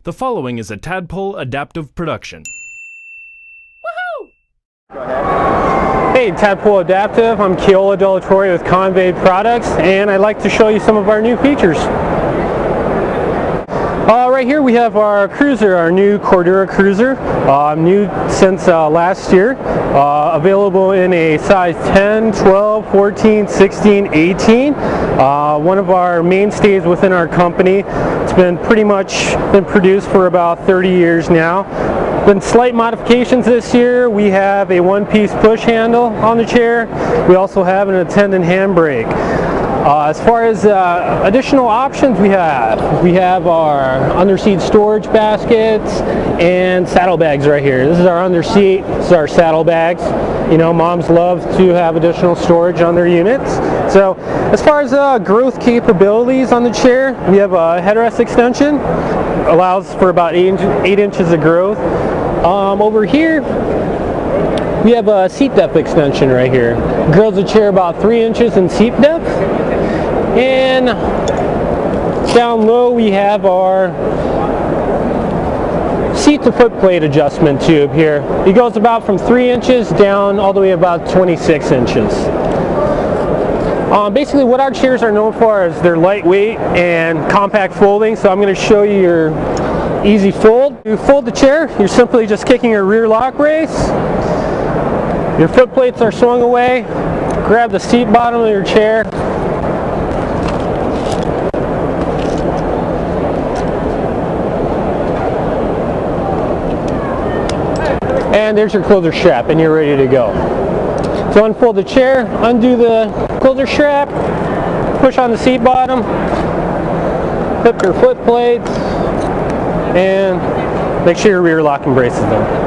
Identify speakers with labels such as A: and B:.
A: The following is a Tadpole adaptive production.
B: Hey, Tadpole Adaptive, I'm 𝗕𝗂𝗆 𝗿𝗀𝗁 with Convaid products, and I'd like to show you some of our new features. Right here we have our cruiser, our new Cordura cruiser, new since last year, available in a size 10, 12, 14, 16, 18. One of our mainstays within our company. It's been pretty much been produced for about 30 years now. Been slight modifications this year. We have a one-piece push handle on the chair. We also have an attendant handbrake. As far as additional options we have our underseat storage baskets and saddlebags right here. This is our underseat, this is our saddlebags. You know, moms love to have additional storage on their units. So as far as growth capabilities on the chair, we have a headrest extension. Allows for about 8 inches of growth. Over here, we have a seat depth extension right here. Grows the chair about 3 inches in seat depth. And down low we have our seat to foot plate adjustment tube here. It goes about from 3 inches down all the way about 26 inches. Basically what our chairs are known for is they're lightweight and compact folding, so I'm going to show you your easy fold. You fold the chair, you're simply just kicking your rear lock brace. Your foot plates are swung away. Grab the seat bottom of your chair. And there's your closer strap, and you're ready to go. So unfold the chair, undo the closer strap, push on the seat bottom, clip your foot plates, and make sure your rear locking brace is done.